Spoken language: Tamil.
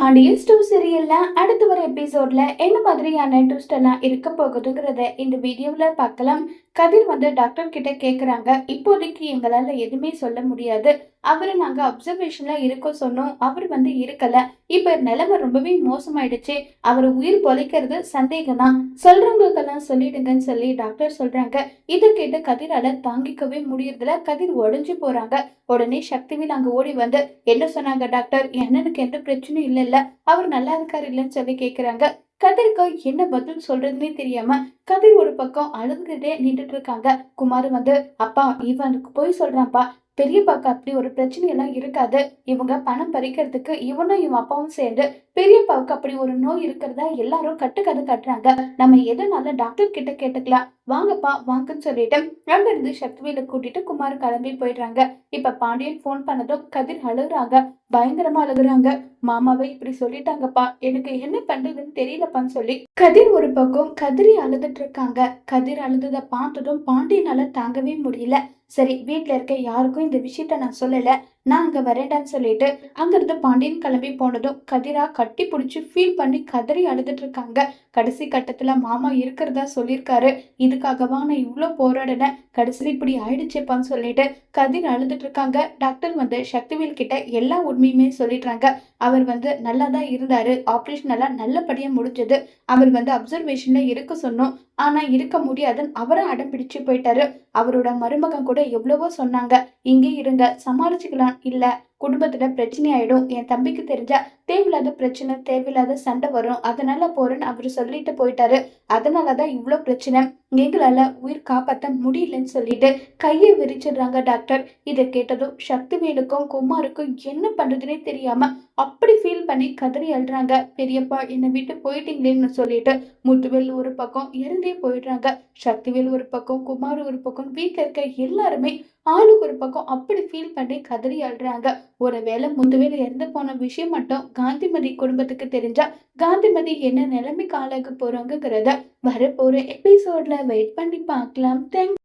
பாண்டியன் ஸ்டோர் சீரியல்ல அடுத்து வர எபிசோட்ல என்ன மாதிரியான ட்விஸ்ட் எல்லாம் இருக்க போகுதுங்கிறத இந்த வீடியோல பார்க்கலாம். கதிர் டாக்டர் கிட்ட கேக்குறாங்க. இப்போதைக்கு எங்களால எதுவுமே சொல்ல முடியாது. அவரு நாங்க அப்சர்வேஷன்ல இருக்க சொன்னோம். அவர் இருக்கல. இப்ப நிலைமை ரொம்பவே மோசமாயிடுச்சு. அவர் உயிர் பொழைக்கிறது சந்தேகம் தான். சொல்றவங்களுக்கெல்லாம் சொல்லிடுங்கன்னு சொல்லி டாக்டர் சொல்றாங்க. இதை கேட்டு கதிரால தாங்கிக்கவே முடியறதுல கதிர் உடைஞ்சு போறாங்க. உடனே சக்திவேல் அங்க ஓடி என்ன சொன்னாங்க டாக்டர்? அண்ணனுக்கு எந்த பிரச்சனையும் இல்ல, அவர் நல்லா இருக்காரு இல்லன்னு சொல்லி கேக்குறாங்க. கதிருக்கு என்ன பதில் சொல்றதுன்னே தெரியாம கதிர் ஒரு பக்கம் அழுதுகிட்டே நின்றுட்டு இருக்காங்க. குமார் அப்பா இவனுக்கு போய் சொல்றான்ப்பா, பெரியப்பாக்கு அப்படி ஒரு பிரச்சனை எல்லாம் இருக்காது. இவங்க பணம் பறிக்கிறதுக்கு இவனும் இவன் அப்பாவும் சேர்ந்து பெரியப்பாவுக்கு அப்படி ஒரு நோய் இருக்கிறதா எல்லாரும் கட்டுக்கதை கட்டுறாங்க. நம்ம எதனால டாக்டர் கிட்ட கேட்டுக்கலாம், வாங்கப்பா வாங்கன்னு சொல்லிட்டு அங்க இருந்து சக்திவேல கூட்டிட்டு குமார் கிளம்பி போயிடுறாங்க. இப்ப பாண்டியன் போன் பண்ணதும் கதிர் அழுகுறாங்க. பயங்கரமா அழுகுறாங்க. மாமாவை இப்படி சொல்லிட்டாங்கப்பா, எனக்கு என்ன பண்றதுன்னு தெரியலப்பான்னு சொல்லி கதிர் ஒரு பக்கம் கதிரி அழுதுட்டு இருக்காங்க. கதிர் அழுததை பார்த்ததும் பாண்டியனால தாங்கவே முடியல. சரி, வீட்டுல இருக்க யாருக்கும் இந்த விஷயத்த நான் சொல்லல, நான் அங்க வரேன்டான்னு சொல்லிட்டு அங்கிருந்து பாண்டியன் கிளம்பி போனதும் கதிரா கட்டி பிடிச்சி ஃபீல் பண்ணி கதறி அழுதுட்டு இருக்காங்க. கடைசி கட்டத்துல மாமா இருக்கிறதா சொல்லியிருக்காரு, இதுக்காகவா நான் இவ்வளவு போராடினேன், கடைசியில இப்படி ஆயிடுச்சேப்பான்னு சொல்லிட்டு கதிர் அழுதுட்டு இருக்காங்க. டாக்டர் சக்திவேல் கிட்ட எல்லா உண்மையுமே சொல்லிடுறாங்க. அவர் நல்லா தான் இருந்தாரு, ஆப்ரேஷன் எல்லாம் நல்லபடியா முடிஞ்சது. அவர் அப்சர்வேஷன்ல இருக்க சொன்னோம், ஆனா இருக்க முடியாதுன்னு அவரும் அடம் பிடிச்சு போயிட்டாரு. அவரோட மருமகன் கூட எவ்வளவோ சொன்னாங்க, இங்கே இருங்க சமாளிச்சுக்கலாம், இல்ல குடும்பத்துல பிரச்சனை ஆயிடும், என் தம்பிக்கு தெரிஞ்சா தேவையில்லாத பிரச்சனை தேவையில்லாத சண்டை வரும், அதனால போறேன்னு அவரு சொல்லிட்டு போயிட்டாரு. அதனாலதான் இவ்வளவு பிரச்சனை, எங்களால உயிர் காப்பாற்ற முடியலன்னு சொல்லிட்டு கையை விரிச்சிடுறாங்க டாக்டர். இதை கேட்டதும் சக்திவேலுக்கும் குமாருக்கும் என்ன பண்றதுன்னே தெரியாம அப்படி ஃபீல் பண்ணி கதறி அழுறாங்க. பெரியப்பா என்னை விட்டு போயிட்டீங்களேன்னு சொல்லிட்டு முத்துவேல் ஒரு பக்கம் இறந்தே போயிடுறாங்க. சக்திவேல் ஒரு பக்கம், குமார் ஒரு பக்கம், வீட்டுல இருக்க எல்லாருமே ஆளுக்கு ஒரு பக்கம் அப்படி ஃபீல் பண்ணி கதறி அழுறாங்க. ஒருவேளை முத்துவேல் இறந்து போன விஷயம் மட்டும் காந்திமதி குடும்பத்துக்கு தெரிஞ்சா காந்திமதி என்ன நிலைமைக்கு ஆளாக போறாங்கிறத வரப்போற எபிசோட்ல வெயிட் பண்ணி பார்க்கலாம். தேங்க்ஸ்.